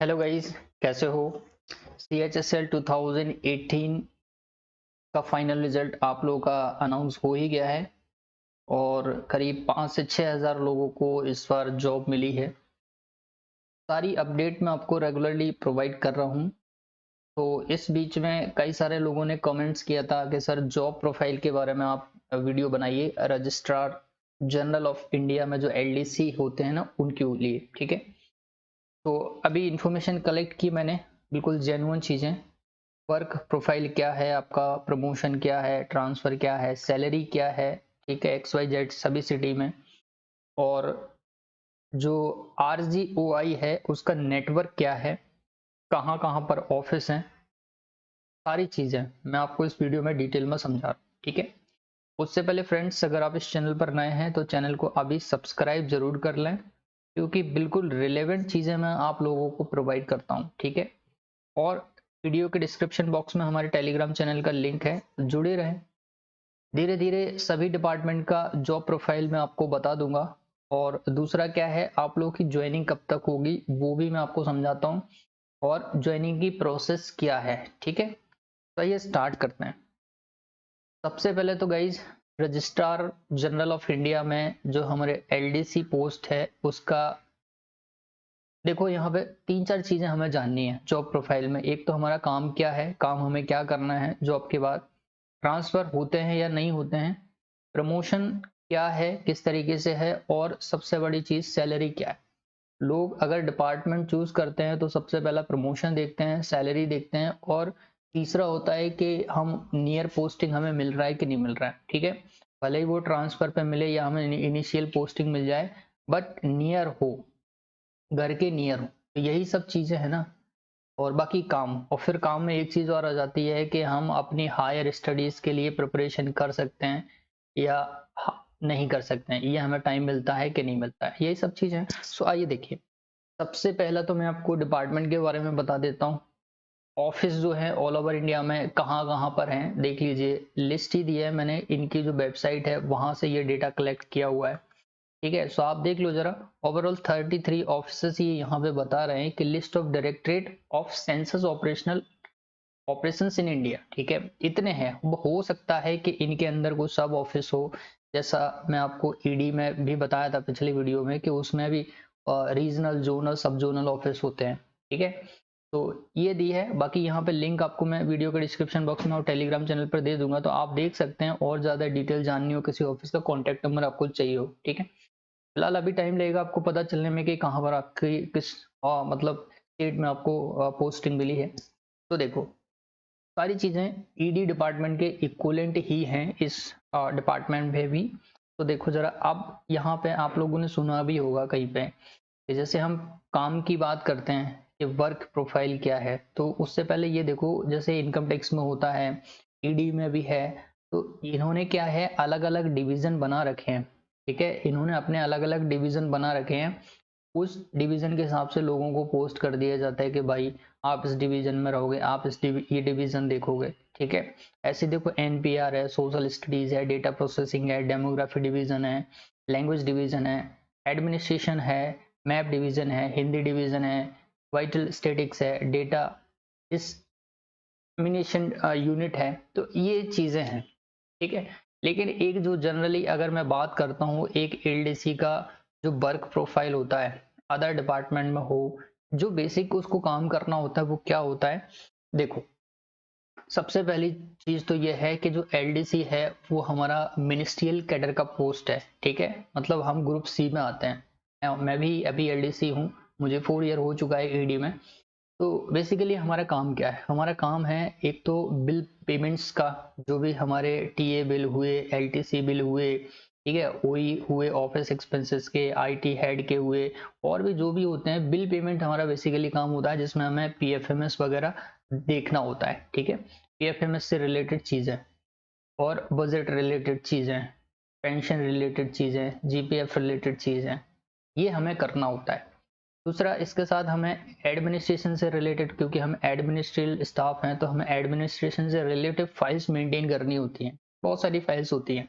Hello guys, कैसे हो। CHSL 2018 का फाइनल रिजल्ट आप लोगों का अनाउंस हो ही गया है और करीब 5 से 6 हज़ार लोगों को इस बार जॉब मिली है। सारी अपडेट मैं आपको रेगुलरली प्रोवाइड कर रहा हूँ। तो इस बीच में कई सारे लोगों ने कमेंट्स किया था कि सर जॉब प्रोफाइल के बारे में आप वीडियो बनाइए, रजिस्ट्रार जनरल ऑफ इंडिया में जो LDC होते हैं ना उनके लिए। ठीक है, तो अभी इंफॉर्मेशन कलेक्ट की मैंने, बिल्कुल जेन्युइन चीज़ें। वर्क प्रोफाइल क्या है आपका, प्रमोशन क्या है, ट्रांसफर क्या है, सैलरी क्या है, ठीक है, XYZ सभी सिटी में। और जो RGOI है उसका नेटवर्क क्या है, कहाँ कहाँ पर ऑफिस हैं, सारी चीज़ें मैं आपको इस वीडियो में डिटेल में समझा रहा हूँ। ठीक है, उससे पहले फ्रेंड्स, अगर आप इस चैनल पर नए हैं तो चैनल को अभी सब्सक्राइब जरूर कर लें, क्योंकि बिल्कुल रिलेवेंट चीज़ें मैं आप लोगों को प्रोवाइड करता हूँ। ठीक है, और वीडियो के डिस्क्रिप्शन बॉक्स में हमारे टेलीग्राम चैनल का लिंक है, जुड़े रहें। धीरे धीरे सभी डिपार्टमेंट का जॉब प्रोफाइल मैं आपको बता दूंगा। और दूसरा क्या है, आप लोगों की ज्वाइनिंग कब तक होगी वो भी मैं आपको समझाता हूँ, और ज्वाइनिंग की प्रोसेस क्या है। ठीक है, तो ये स्टार्ट करते हैं। सबसे पहले तो guys, registrar general of India में जो हमारे LDC पोस्ट है उसका देखो, यहाँ पे 3-4 चीजें हमें जाननी है जॉब प्रोफाइल में। एक तो हमारा काम क्या है, काम हमें क्या करना है जॉब के बाद, ट्रांसफर होते हैं या नहीं होते हैं, प्रमोशन क्या है, किस तरीके से है, और सबसे बड़ी चीज सैलरी क्या है। लोग अगर डिपार्टमेंट चूज करते हैं तो सबसे पहला प्रमोशन देखते हैं, सैलरी देखते हैं, और तीसरा होता है कि हम नियर पोस्टिंग हमें मिल रहा है कि नहीं मिल रहा है। ठीक है, भले ही वो ट्रांसफर पे मिले या हमें इनिशियल पोस्टिंग मिल जाए, बट नियर हो, घर के नियर हो, तो यही सब चीजें है ना। और बाकी काम, और फिर काम में एक चीज और आ जाती है कि हम अपनी हायर स्टडीज के लिए प्रिपरेशन कर सकते हैं या नहीं कर सकते हैं, ये हमें टाइम मिलता है कि नहीं मिलता है, यही सब चीजें। सो आइए देखिए, सबसे पहला तो मैं आपको डिपार्टमेंट के बारे में बता देता हूँ। ऑफिस जो है ऑल ओवर इंडिया में कहाँ कहाँ पर हैं देख लीजिए, लिस्ट ही दी है मैंने, इनकी जो वेबसाइट है वहां से ये डेटा कलेक्ट किया हुआ है। ठीक है, सो आप देख लो जरा, ओवरऑल 33 ऑफिसर्स ये यहाँ पे बता रहे हैं कि list of directorate of census operational operations in India. ठीक है, इतने हैं। हो सकता है कि इनके अंदर कोई सब ऑफिस हो, जैसा मैं आपको ED में भी बताया था पिछली वीडियो में कि उसमें भी रीजनल, जोनल, सब जोनल ऑफिस होते हैं। ठीक है, तो ये दी है। बाकी यहाँ पे लिंक आपको मैं वीडियो के डिस्क्रिप्शन बॉक्स में और टेलीग्राम चैनल पर दे दूंगा, तो आप देख सकते हैं। और ज्यादा डिटेल जाननी हो, किसी ऑफिस का कॉन्टेक्ट नंबर आपको चाहिए हो, ठीक है, फिलहाल अभी टाइम लगेगा आपको पता चलने में कि कहाँ पर आपकी किस मतलब स्टेट में आपको पोस्टिंग मिली है। तो देखो, सारी चीजें ED डिपार्टमेंट के इक्वलेंट ही हैं इस डिपार्टमेंट में भी। तो देखो जरा, अब यहाँ पे आप लोगों ने सुना भी होगा कहीं पे कि जैसे हम काम की बात करते हैं कि वर्क प्रोफाइल क्या है, तो उससे पहले ये देखो, जैसे इनकम टैक्स में होता है, ED में भी है, तो इन्होंने क्या है, अलग अलग डिवीजन बना रखे हैं। ठीक है, इन्होंने अपने अलग अलग डिवीजन बना रखे हैं, उस डिवीजन के हिसाब से लोगों को पोस्ट कर दिया जाता है कि भाई आप इस डिवीजन में रहोगे, आप ये डिवीजन देखोगे। ठीक है, ऐसे देखो, NPR है, सोशल स्टडीज है, डेटा प्रोसेसिंग है, डेमोग्राफी डिवीजन है, लैंग्वेज डिवीजन है, एडमिनिस्ट्रेशन है, मैप डिवीजन है, हिंदी डिवीजन है, वाइटल स्टेटिक्स है, डेटा डिस्क्रिमिनेशन यूनिट है। तो ये चीजें हैं। ठीक है, लेकिन एक जो जनरली अगर मैं बात करता हूँ, एक LDC का जो वर्क प्रोफाइल होता है, अदर डिपार्टमेंट में हो, जो बेसिक उसको काम करना होता है वो क्या होता है। देखो, सबसे पहली चीज तो ये है कि जो LDC है वो हमारा मिनिस्ट्रियल कैडर का पोस्ट है। ठीक है, मतलब हम ग्रुप C में आते हैं। मैं भी अभी LDC हूँ, मुझे 4 ईयर हो चुका है ED में। तो बेसिकली हमारा काम क्या है, हमारा काम है एक तो बिल पेमेंट्स का, जो भी हमारे TA बिल हुए, LTC बिल हुए, ठीक है, OE हुए, ऑफिस एक्सपेंसेस के, IT हेड के हुए, और भी जो भी होते हैं बिल पेमेंट हमारा बेसिकली काम होता है, जिसमें हमें PFMS वगैरह देखना होता है। ठीक है, PFMS से रिलेटेड चीज़ें, और बजट रिलेटेड चीज़ें, पेंशन रिलेटेड चीज़ें, GPF रिलेटेड चीज़ें, ये हमें करना होता है। दूसरा, इसके साथ हमें एडमिनिस्ट्रेशन से रिलेटेड, क्योंकि हम एडमिनिस्ट्रेटिव स्टाफ हैं, तो हमें एडमिनिस्ट्रेशन से रिलेटेड फाइल्स मेंटेन करनी होती हैं। बहुत सारी फाइल्स होती हैं।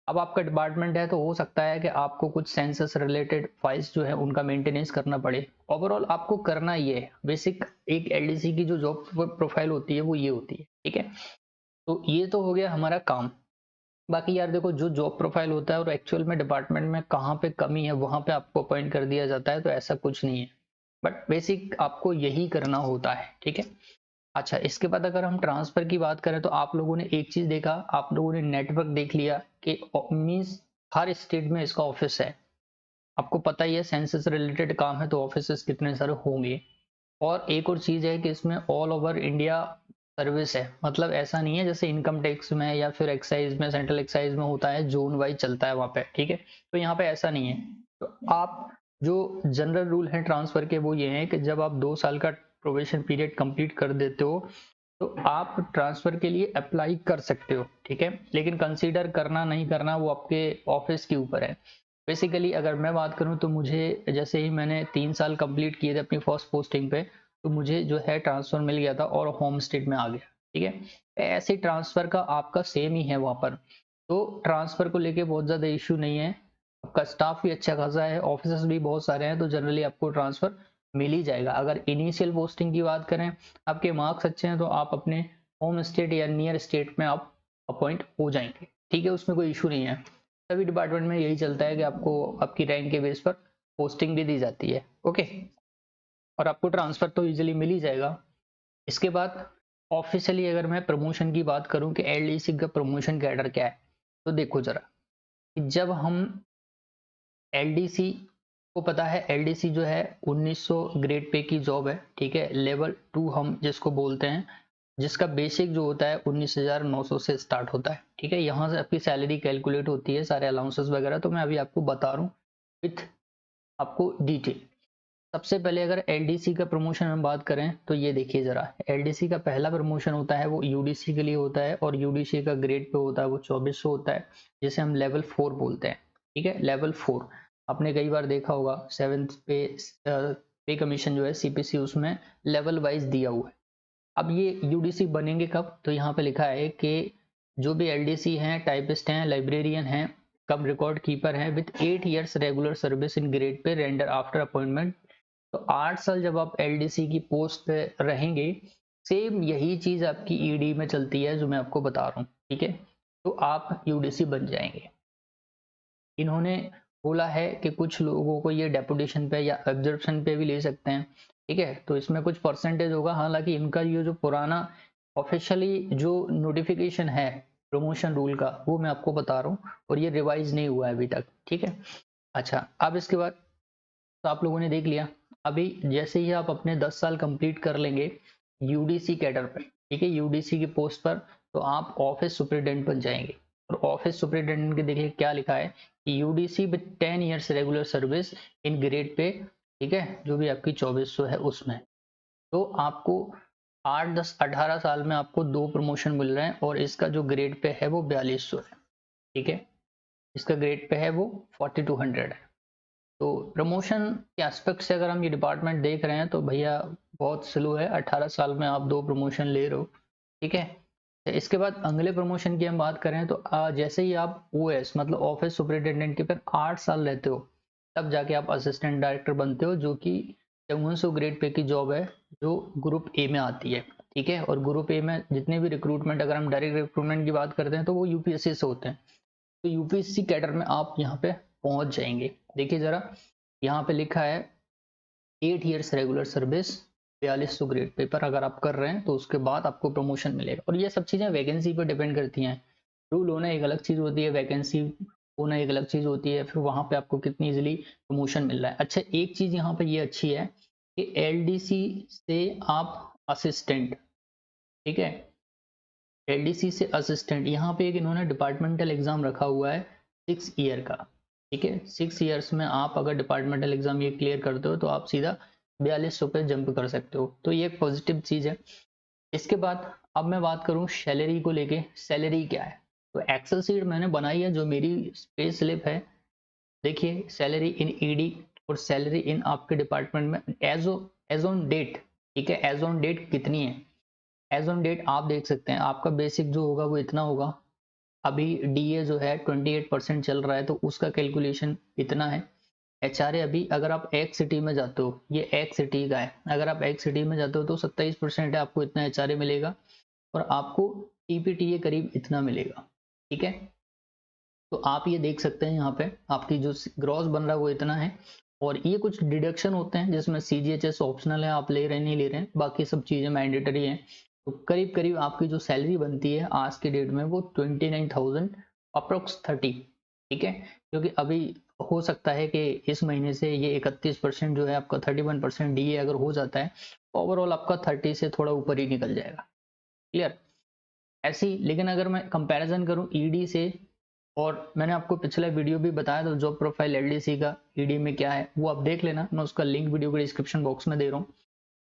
अब आपका डिपार्टमेंट है तो हो सकता है कि आपको कुछ सेंसस रिलेटेड फाइल्स जो है उनका मेंटेनेंस करना पड़े। ओवरऑल आपको करना ये है, बेसिक एक एलडीसी की जो जॉब प्रोफाइल होती है वो ये होती है, ठीक है। तो ये तो हो गया हमारा काम। बाकी यार देखो, जो जॉब प्रोफाइल होता है और एक्चुअल में डिपार्टमेंट में कहाँ पे कमी है वहां पे आपको अपॉइंट कर दिया जाता है, तो ऐसा कुछ नहीं है, बट बेसिक आपको यही करना होता है, ठीक है। अच्छा, इसके बाद अगर हम ट्रांसफर की बात करें तो आप लोगों ने एक चीज देखा, आप लोगों ने नेटवर्क देख लिया कि मीन्स हर स्टेट में इसका ऑफिस है। आपको पता ही है सेंसस रिलेटेड काम है तो ऑफिस कितने सारे होंगे। और एक और चीज है कि इसमें ऑल ओवर इंडिया सर्विस है, मतलब ऐसा नहीं है जैसे इनकम टैक्स में या फिर एक्साइज में, सेंट्रल एक्साइज में होता है जोन वाइज चलता है वहां पे, ठीक है। तो यहाँ पे ऐसा नहीं है। तो आप जो जनरल रूल है ट्रांसफर के वो ये है कि जब आप 2 साल का प्रोबेशन पीरियड कंप्लीट कर देते हो तो आप ट्रांसफर के लिए अप्लाई कर सकते हो, ठीक है। लेकिन कंसीडर करना नहीं करना वो आपके ऑफिस के ऊपर है। बेसिकली अगर मैं बात करूं तो मुझे जैसे ही मैंने 3 साल कंप्लीट किए थे अपनी फर्स्ट पोस्टिंग पे, तो मुझे जो है ट्रांसफर मिल गया था और होम स्टेट में आ गया, ठीक है। ऐसे ट्रांसफर का आपका सेम ही है वहां पर। तो ट्रांसफर को लेके बहुत ज्यादा इश्यू नहीं है, आपका स्टाफ भी अच्छा खासा है, ऑफिसर्स भी बहुत सारे हैं, तो जनरली आपको ट्रांसफर मिल ही जाएगा। अगर इनिशियल पोस्टिंग की बात करें, आपके मार्क्स अच्छे हैं तो आप अपने होम स्टेट या नियर स्टेट में आप अपॉइंट हो जाएंगे, ठीक है। उसमें कोई इशू नहीं है। सभी डिपार्टमेंट में यही चलता है कि आपको आपकी रैंक के बेस पर पोस्टिंग भी दी जाती है, ओके। और आपको ट्रांसफर तो इजीली मिल ही जाएगा। इसके बाद ऑफिशियली अगर मैं प्रमोशन की बात करूं कि एलडीसी का प्रमोशन कैडर क्या है, तो देखो जरा, जब हम एलडीसी को पता है, एलडीसी जो है 1900 ग्रेड पे की जॉब है, ठीक है। लेवल 2 हम जिसको बोलते हैं, जिसका बेसिक जो होता है 19,900 से स्टार्ट होता है, ठीक है। यहाँ से आपकी सैलरी कैलकुलेट होती है, सारे अलाउंसेस वगैरह तो मैं अभी आपको बता रहा हूँ विथ आपको डिटेल। सबसे पहले अगर एलडीसी का प्रमोशन हम बात करें तो ये देखिए जरा, एलडीसी का पहला प्रमोशन होता है वो यूडीसी के लिए होता है, और यूडीसी का ग्रेड पे होता है वो 2400 होता है, जिसे हम लेवल 4 बोलते हैं, ठीक है। लेवल 4 आपने कई बार देखा होगा, 7th पे कमीशन जो है सीपीसी उसमें लेवल वाइज दिया हुआ है। अब ये यूडीसी बनेंगे कब, तो यहाँ पे लिखा है कि जो भी एलडीसी हैं, टाइपिस्ट हैं, लाइब्रेरियन हैं, कब रिकॉर्ड कीपर हैं with 8 years regular service in grade pay render after appointment. तो 8 साल जब आप एलडीसी की पोस्ट पे रहेंगे, सेम यही चीज आपकी ईडी में चलती है जो मैं आपको बता रहा हूँ, ठीक है। तो आप यूडीसी बन जाएंगे। इन्होंने बोला है कि कुछ लोगों को ये डेपुटेशन पे या एब्जॉर्प्शन पे भी ले सकते हैं, ठीक है। तो इसमें कुछ परसेंटेज होगा, हालांकि इनका ये जो पुराना ऑफिशियली जो नोटिफिकेशन है प्रमोशन रूल का वो मैं आपको बता रहा हूँ, और ये रिवाइज नहीं हुआ है अभी तक, ठीक है। अच्छा, अब इसके बाद तो आप लोगों ने देख लिया। अभी जैसे ही आप अपने 10 साल कंप्लीट कर लेंगे यूडीसी कैडर पर, ठीक है, यूडीसी की पोस्ट पर, तो आप ऑफिस सुपरिटेंडेंट बन जाएंगे। और ऑफिस सुपरिटेंडेंट के देखिए क्या लिखा है कि UDC with 10 years regular service in grade pay, ठीक है, जो भी आपकी 2400 है उसमें। तो आपको 8 10 18 साल में आपको 2 प्रमोशन मिल रहे हैं, और इसका जो ग्रेड पे है वो 4200 है, ठीक है। इसका ग्रेड पे है वो 4200 है। तो प्रमोशन के एस्पेक्ट से अगर हम ये डिपार्टमेंट देख रहे हैं तो भैया बहुत स्लो है, 18 साल में आप 2 प्रमोशन ले रहे हो, ठीक है। इसके बाद अगले प्रमोशन की हम बात करें तो जैसे ही आप ओएस मतलब ऑफिस सुपरिटेंडेंट के पर 8 साल रहते हो, तब जाके आप असिस्टेंट डायरेक्टर बनते हो, जो कि 5400 ग्रेड पे की जॉब है, जो ग्रुप ए में आती है, ठीक है। और ग्रुप ए में जितने भी रिक्रूटमेंट, अगर हम डायरेक्ट रिक्रूटमेंट की बात करते हैं तो वो यूपीएससी से होते हैं। तो यूपीएससी कैडर में आप यहाँ पे पहुंच जाएंगे। देखिए जरा, यहाँ पे लिखा है 8 years regular service 4200 grade paper अगर आप कर रहे हैं तो उसके बाद आपको प्रमोशन मिलेगा। और ये सब चीजें वैकेंसी पर डिपेंड करती हैं। रूल होना एक अलग चीज होती है, वैकेंसी होना एक अलग चीज होती है, फिर वहां पे आपको कितनी इजीली प्रमोशन मिल रहा है। अच्छा, एक चीज यहाँ पे ये अच्छी है कि एलडीसी से आप असिस्टेंट, ठीक है, एलडीसी से असिस्टेंट, यहाँ पे एक इन्होंने डिपार्टमेंटल एग्जाम रखा हुआ है 6 ईयर का, ठीक है। 6 ईयर्स में आप अगर डिपार्टमेंटल एग्जाम ये क्लियर करते हो तो आप सीधा 4200 पे जंप कर सकते हो, तो ये एक पॉजिटिव चीज है। इसके बाद अब मैं बात करूं सैलरी को लेके, सैलरी क्या है। तो एक्सेल शीट मैंने बनाई है जो मेरी पे स्लिप है। देखिए सैलरी इन ईडी और सैलरी इन आपके डिपार्टमेंट में एज ऑन डेट, ठीक है, एज ऑन डेट कितनी है। एज ऑन डेट आप देख सकते हैं आपका बेसिक जो होगा वो इतना होगा, अभी डीए जो है 28% चल रहा है, तो उसका कैलकुलेशन इतना है। एचआरए अभी अगर आप एक सिटी में जाते हो, ये एक सिटी का है, अगर आप एक सिटी में जाते हो तो 27% है, आपको इतना एचआरए मिलेगा और आपको टीपीटीए करीब इतना मिलेगा। ठीक है, तो आप ये देख सकते हैं यहाँ पे आपकी जो ग्रॉस बन रहा है वो इतना है। और ये कुछ डिडक्शन होते हैं जिसमें सीजीएचएस ऑप्शनल है, आप ले रहे हैं नहीं ले रहे हैं, बाकी सब चीज़ें मैंडेटरी हैं। तो करीब करीब आपकी जो सैलरी बनती है आज के डेट में वो 29,000 अप्रोक्स 30। ठीक है, क्योंकि अभी हो सकता है कि इस महीने से ये 31% जो है आपका 31% डीए अगर हो जाता है, ओवरऑल आपका 30 से थोड़ा ऊपर ही निकल जाएगा। क्लियर? ऐसी, लेकिन अगर मैं कंपैरिजन करूं ईडी से, और मैंने आपको पिछला वीडियो भी बताया था जॉब प्रोफाइल एलडीसी का ईडी में क्या है, वो आप देख लेना, मैं उसका लिंक वीडियो के डिस्क्रिप्शन बॉक्स में दे रहा हूँ।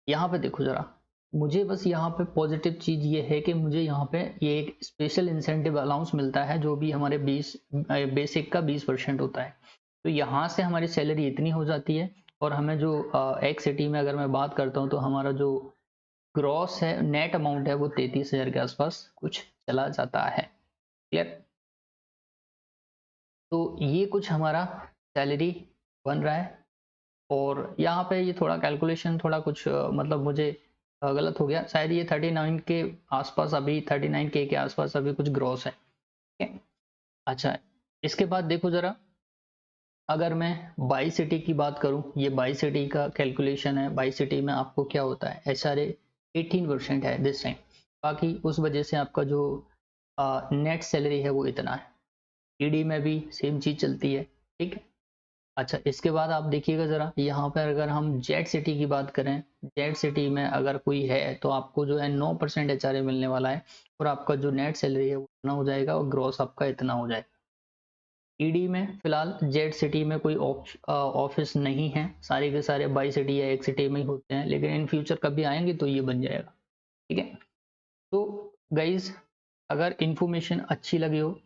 यहाँ पे देखो जरा, मुझे बस यहाँ पे पॉजिटिव चीज ये है कि मुझे यहाँ पे ये एक स्पेशल इंसेंटिव अलाउंस मिलता है जो भी हमारे बेसिक का 20% होता है। तो यहाँ से हमारी सैलरी इतनी हो जाती है और हमें जो एक सिटी में अगर मैं बात करता हूँ तो हमारा जो ग्रॉस है नेट अमाउंट है वो 33,000 के आसपास कुछ चला जाता है। क्लियर? तो ये कुछ हमारा सैलरी बन रहा है। और यहाँ पे ये थोड़ा कैलकुलेशन थोड़ा कुछ मतलब मुझे गलत हो गया, शायद ये 39 के आसपास, अभी 39K के आसपास अभी कुछ ग्रॉस है। ठीक है, अच्छा इसके बाद देखो जरा, अगर मैं बाई सिटी की बात करूं, ये बाई सिटी का कैलकुलेशन है। बाई सिटी में आपको क्या होता है, एचआरए 18% है दिस टाइम, बाकी उस वजह से आपका जो नेट सैलरी है वो इतना है। ईडी में भी सेम चीज चलती है। ठीक है, अच्छा इसके बाद आप देखिएगा जरा, यहाँ पर अगर हम जेट सिटी की बात करें, जेट सिटी में अगर कोई है तो आपको जो है 9% एचआरए मिलने वाला है और आपका जो नेट सैलरी है वो इतना हो जाएगा और ग्रॉस आपका इतना हो जाएगा। ईडी में फिलहाल जेट सिटी में कोई ऑफिस नहीं है, सारे के सारे बाई सिटी या एक सिटी में ही होते हैं, लेकिन इन फ्यूचर कभी आएंगे तो ये बन जाएगा। ठीक है, तो गाइज अगर इंफॉर्मेशन अच्छी लगी हो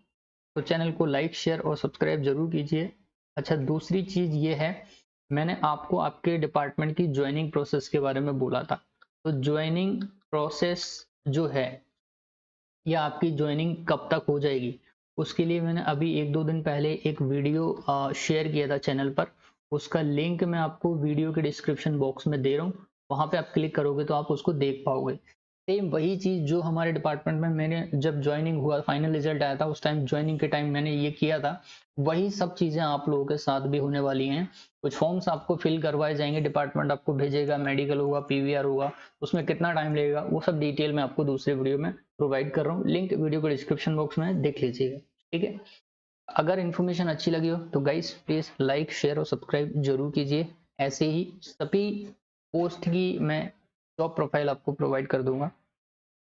तो चैनल को लाइक शेयर और सब्सक्राइब जरूर कीजिए। अच्छा दूसरी चीज ये है, मैंने आपको आपके डिपार्टमेंट की ज्वाइनिंग प्रोसेस के बारे में बोला था, तो ज्वाइनिंग प्रोसेस जो है या आपकी ज्वाइनिंग कब तक हो जाएगी, उसके लिए मैंने अभी 1-2 दिन पहले एक वीडियो शेयर किया था चैनल पर, उसका लिंक मैं आपको वीडियो के डिस्क्रिप्शन बॉक्स में दे रहा हूँ, वहां पे आप क्लिक करोगे तो आप उसको देख पाओगे। सेम वही चीज जो हमारे डिपार्टमेंट में मैंने जब ज्वाइनिंग हुआ, फाइनल रिजल्ट आया था, उस टाइम ज्वाइनिंग के टाइम मैंने ये किया था, वही सब चीजें आप लोगों के साथ भी होने वाली हैं। कुछ फॉर्म्स आपको फिल करवाए जाएंगे, डिपार्टमेंट आपको भेजेगा, मेडिकल होगा, पीवीआर होगा, उसमें कितना टाइम लगेगा वो सब डिटेल में आपको दूसरे वीडियो में प्रोवाइड कर रहा हूँ, लिंक वीडियो के डिस्क्रिप्शन बॉक्स में देख लीजिएगा। ठीक है, अगर इन्फॉर्मेशन अच्छी लगी हो तो गाइस प्लीज लाइक शेयर और सब्सक्राइब जरूर कीजिए। ऐसे ही सभी पोस्ट की मैं जॉब प्रोफाइल आपको प्रोवाइड कर दूंगा।